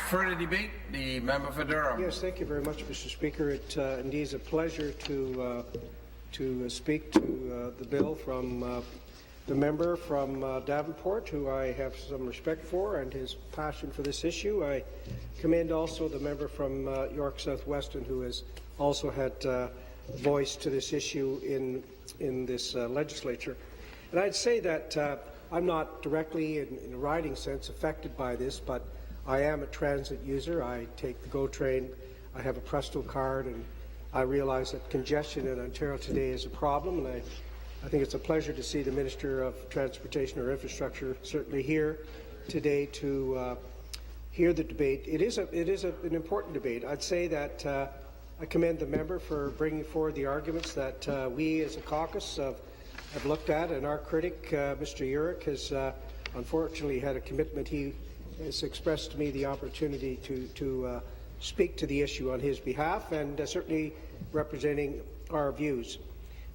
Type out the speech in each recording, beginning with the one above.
Further debate, the member for Durham. Yes, thank you very much, Mr. Speaker. It indeed is a pleasure to speak to the bill from the member from Davenport, who I have some respect for, and his passion for this issue. I commend also the member from York South-Weston, who has also had voice to this issue in this legislature. And I'd say that I'm not directly, in a riding sense, affected by this, but I am a transit user. I take the GO train. I have a Presto card, and I realize that congestion in Ontario today is a problem, and I think it's a pleasure to see the Minister of Transportation or Infrastructure certainly here today to hear the debate. It is an important debate. I'd say that I commend the member for bringing forward the arguments that we as a caucus have looked at, and our critic, Mr. Urick, has unfortunately had a commitment. He has expressed to me the opportunity to speak to the issue on his behalf, and certainly representing our views.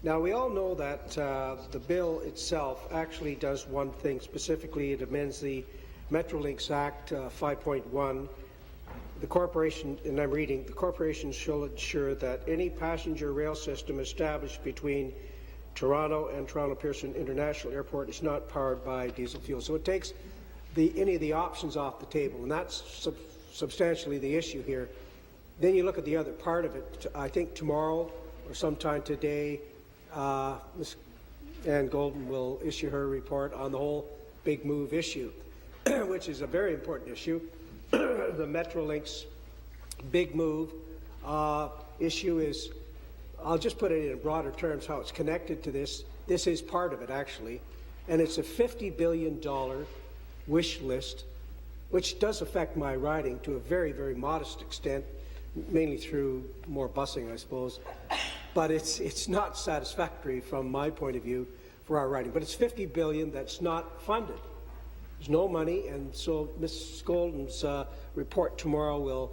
Now, we all know that the bill itself actually does one thing. Specifically, it amends the Metrolinx Act 5.1. The corporation, and I'm reading, the corporation shall ensure that any passenger rail system established between Toronto and Toronto Pearson International Airport is not powered by diesel fuel. So it takes any of the options off the table, and that's substantially the issue here. Then you look at the other part of it. I think tomorrow or sometime today, Ms. Ann Golden will issue her report on the whole big move issue, which is a very important issue. The Metrolinx big move issue is, I'll just put it in broader terms, how it's connected to this. This is part of it, actually, and it's a $50 billion wish list, which does affect my riding to a very, very modest extent, mainly through more busing, I suppose. But it's not satisfactory from my point of view for our riding. But it's $50 billion that's not funded. There's no money, and so Ms. Golden's report tomorrow will,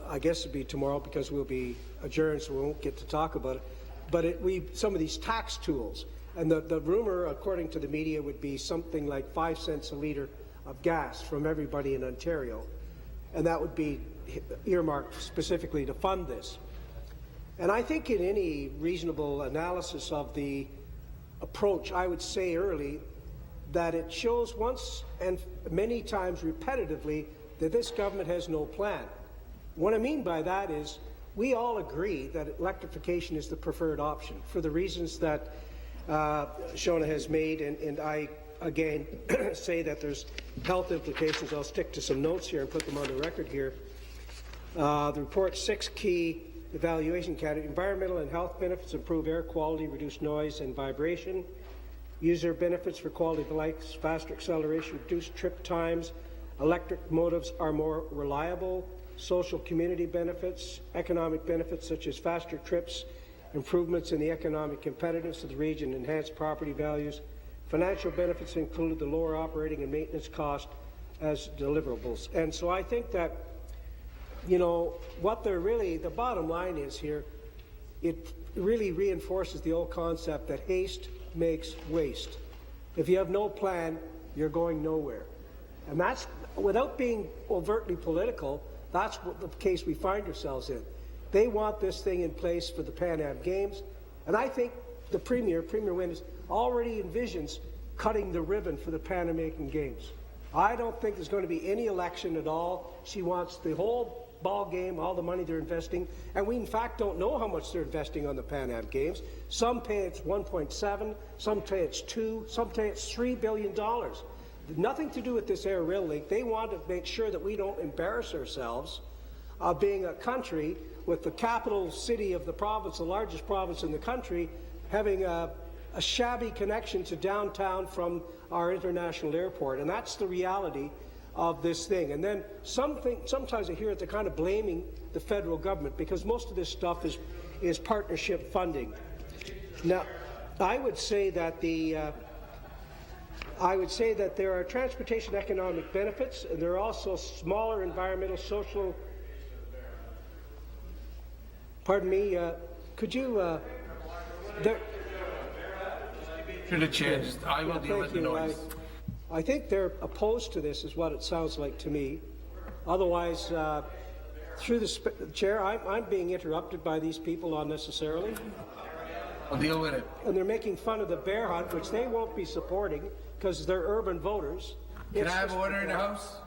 I guess it'll be tomorrow because we'll be adjourned, so we won't get to talk about it. But some of these tax tools, and the rumor, according to the media, would be something like 5 cents a litre of gas from everybody in Ontario, and that would be earmarked specifically to fund this. And I think in any reasonable analysis of the approach, I would say early that it shows once and many times repetitively that this government has no plan. What I mean by that is we all agree that electrification is the preferred option for the reasons that Shona has made, and I again say that there's health implications. I'll stick to some notes here and put them on the record here. The report's 6 key evaluation categories: environmental and health benefits, improve air quality, reduce noise and vibration; user benefits for quality of life, faster acceleration, reduced trip times, electric motives are more reliable; social community benefits, economic benefits such as faster trips, improvements in the economic competitiveness of the region, enhanced property values; financial benefits include the lower operating and maintenance cost as deliverables. And so I think that, you know, what the bottom line is here, it really reinforces the old concept that haste makes waste. If you have no plan, you're going nowhere. And that's, without being overtly political, that's what the case we find ourselves in. They want this thing in place for the Pan Am Games, and I think the Premier Winters, already envisions cutting the ribbon for the Pan American Games. I don't think there's going to be any election at all. She wants the whole ball game, all the money they're investing, and we in fact don't know how much they're investing on the Pan Am Games. Some pay it's 1.7, some say it's 2, some say it's $3 billion. Nothing to do with this air rail link. They want to make sure that we don't embarrass ourselves being a country with the capital city of the province, the largest province in the country, having a shabby connection to downtown from our international airport. And that's the reality of this thing. And then sometimes I hear it, they're kind of blaming the federal government because most of this stuff is partnership funding. Now, I would say that there are transportation economic benefits, and there are also smaller environmental, social. Pardon me. Could you? Through the chair, I will deal with the noise. I think they're opposed to this, is what it sounds like to me. Otherwise, through the chair, I'm being interrupted by these people unnecessarily. I'll deal with it. And they're making fun of the bear hunt, which they won't be supporting because they're urban voters. Can I have order in the House?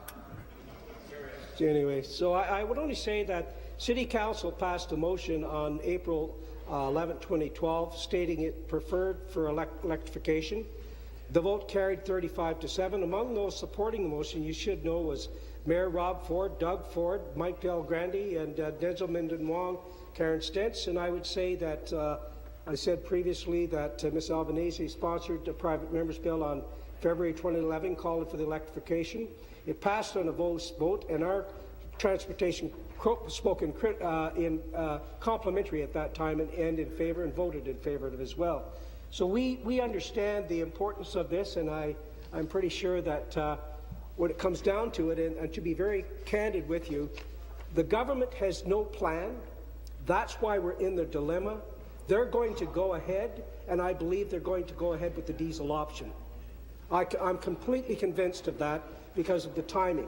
Anyway, so I would only say that City Council passed a motion on April 11, 2012, stating it preferred for electrification. The vote carried 35-7. Among those supporting the motion, you should know, was Mayor Rob Ford, Doug Ford, Mike Del Grande, and Denzel Minden Wong, Karen Stentz. And I would say that I said previously that Ms. Albanese sponsored a private member's bill on February 2011 calling for the electrification. It passed on a vote, and our transportation spoke in complimentary at that time and in favour and voted in favour of it as well. So we understand the importance of this, and I'm pretty sure that when it comes down to it, and to be very candid with you, the government has no plan. That's why we're in the dilemma. They're going to go ahead, and I believe they're going to go ahead with the diesel option. I'm completely convinced of that because of the timing.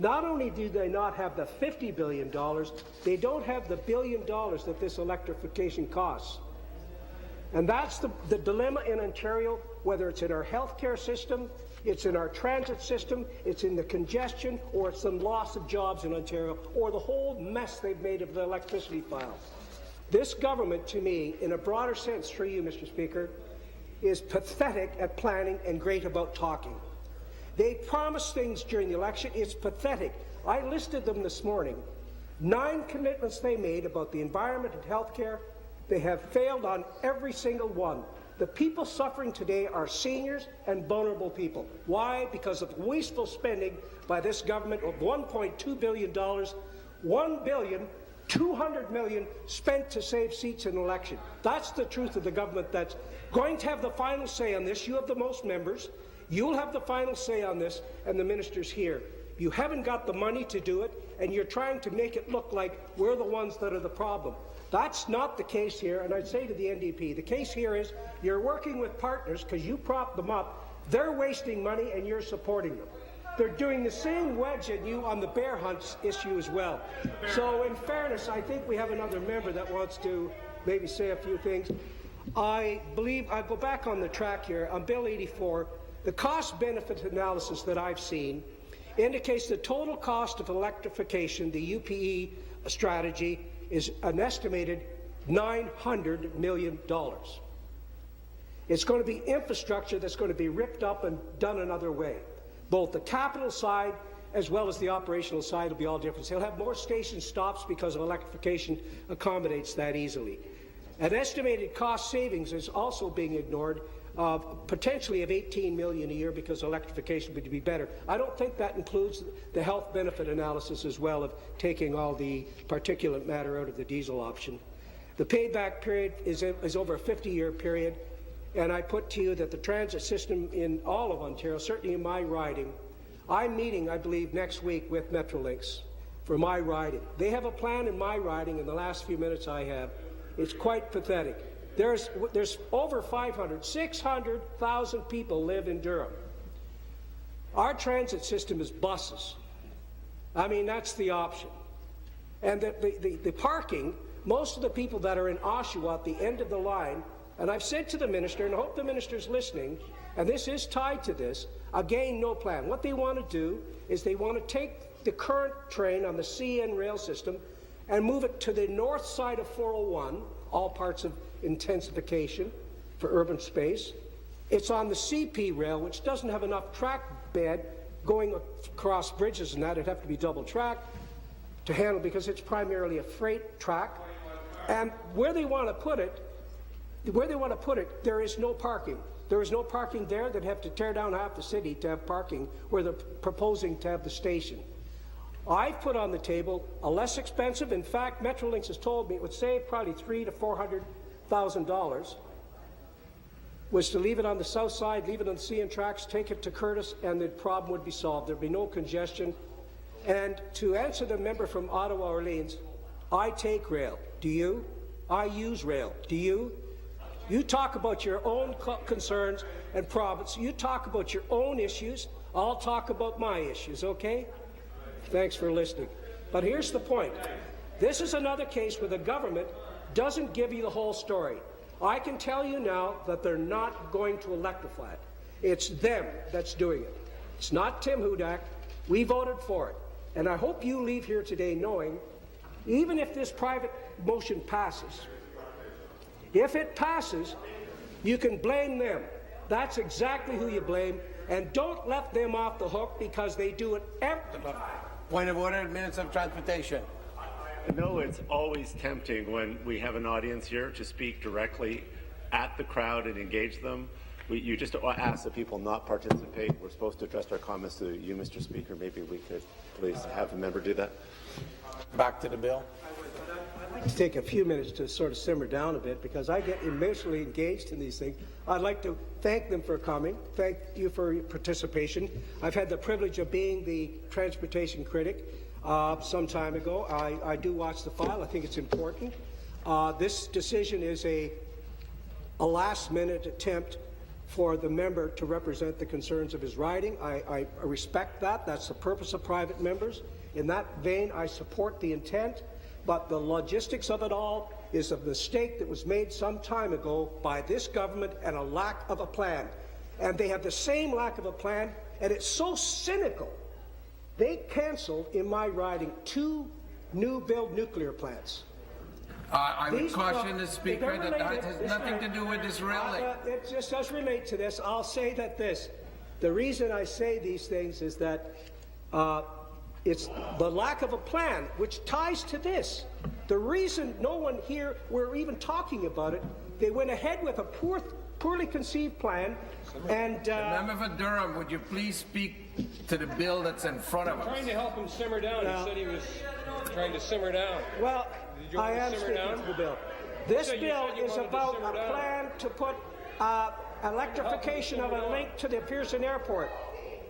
Not only do they not have the $50 billion, they don't have the $1 billion that this electrification costs. And that's the dilemma in Ontario, whether it's in our healthcare system, it's in our transit system, it's in the congestion, or it's the loss of jobs in Ontario, or the whole mess they've made of the electricity file. This government, to me, in a broader sense, through you, Mr. Speaker, is pathetic at planning and great about talking. They promised things during the election. It's pathetic. I listed them this morning. 9 commitments they made about the environment and health care. They have failed on every single one. The people suffering today are seniors and vulnerable people. Why? Because of wasteful spending by this government of $1.2 billion, $1 billion, $200 million spent to save seats in an election. That's the truth of the government that's going to have the final say on this. You have the most members. You'll have the final say on this, and the ministers here. You haven't got the money to do it, and you're trying to make it look like we're the ones that are the problem. That's not the case here, and I'd say to the NDP, the case here is you're working with partners because you prop them up. They're wasting money, and you're supporting them. They're doing the same wedge at you on the bear hunts issue as well. So in fairness, I think we have another member that wants to maybe say a few things. I believe, I go back on the track here, on Bill 84, the cost-benefit analysis that I've seen indicates the total cost of electrification, the UPE strategy, is an estimated $900 million. It's going to be infrastructure that's going to be ripped up and done another way. Both the capital side as well as the operational side will be all different. They'll have more station stops because of electrification accommodates that easily. An estimated cost savings is also being ignored, potentially of $18 million a year because electrification would be better. I don't think that includes the health benefit analysis as well of taking all the particulate matter out of the diesel option. The payback period is over a 50-year period, and I put to you that the transit system in all of Ontario, certainly in my riding, I'm meeting, I believe, next week with Metrolinx for my riding. They have a plan in my riding in the last few minutes I have. It's quite pathetic. There's over 600,000 people live in Durham. Our transit system is buses. I mean, that's the option. And the parking, most of the people that are in Oshawa at the end of the line, and I've said to the minister, and I hope the minister's listening, and this is tied to this, again, no plan. What they want to do is they want to take the current train on the CN rail system and move it to the north side of 401, all parts of intensification for urban space. It's on the CP rail, which doesn't have enough track bed going across bridges and that. It'd have to be double track to handle because it's primarily a freight track. And where they want to put it, there is no parking. There is no parking there. They'd have to tear down half the city to have parking where they're proposing to have the station. I've put on the table a less expensive, in fact, Metrolinx has told me it would save probably $300,000 to $400,000, was to leave it on the south side, leave it on the CN tracks, take it to Curtis, and the problem would be solved. There'd be no congestion. And to answer the member from Ottawa Orleans, I take rail. Do you? I use rail. Do you? You talk about your own concerns and problems. You talk about your own issues. I'll talk about my issues, okay? Thanks for listening. But here's the point. This is another case where the government doesn't give you the whole story. I can tell you now that they're not going to electrify it. It's them that's doing it. It's not Tim Hudak. We voted for it. And I hope you leave here today knowing, even if this private motion passes, if it passes, you can blame them. That's exactly who you blame. And don't let them off the hook because they do it every time. Point of order, minutes of transportation. I know it's always tempting when we have an audience here to speak directly at the crowd and engage them. You just ask that people not participate. We're supposed to address our comments to you, Mr. Speaker. Maybe we could please have a member do that. Back to the bill. I'd like to take a few minutes to sort of simmer down a bit because I get immensely engaged in these things. I'd like to thank them for coming. Thank you for your participation. I've had the privilege of being the transportation critic some time ago. I do watch the file. I think it's important. This decision is a last-minute attempt for the member to represent the concerns of his riding. I respect that. That's the purpose of private members. In that vein, I support the intent, but the logistics of it all is a mistake that was made some time ago by this government and a lack of a plan. And they have the same lack of a plan, and it's so cynical. They cancelled, in my riding, 2 new-build nuclear plants. I would caution the Speaker that has nothing to do with this rally. It just does relate to this. I'll say that the reason I say these things is that it's the lack of a plan, which ties to this. The reason no one here were even talking about it, they went ahead with a poorly conceived plan. And the member for Durham, would you please speak to the bill that's in front of us? I'm trying to help him simmer down. He said he was trying to simmer down. Well, I am speaking to the bill. This bill is about a plan to put electrification of a link to the Pearson Airport.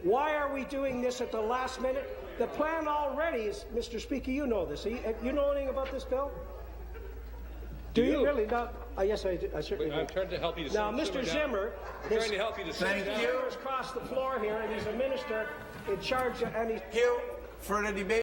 Why are we doing this at the last minute? The plan already is, Mr. Speaker, you know this. You know anything about this bill? Do you really not? Yes, I do. I certainly do. I'm trying to help you to now, Mr. Zimmer, I'm trying to help you to Thank you. across the floor here, and he's a minister in charge, and he's For the debate.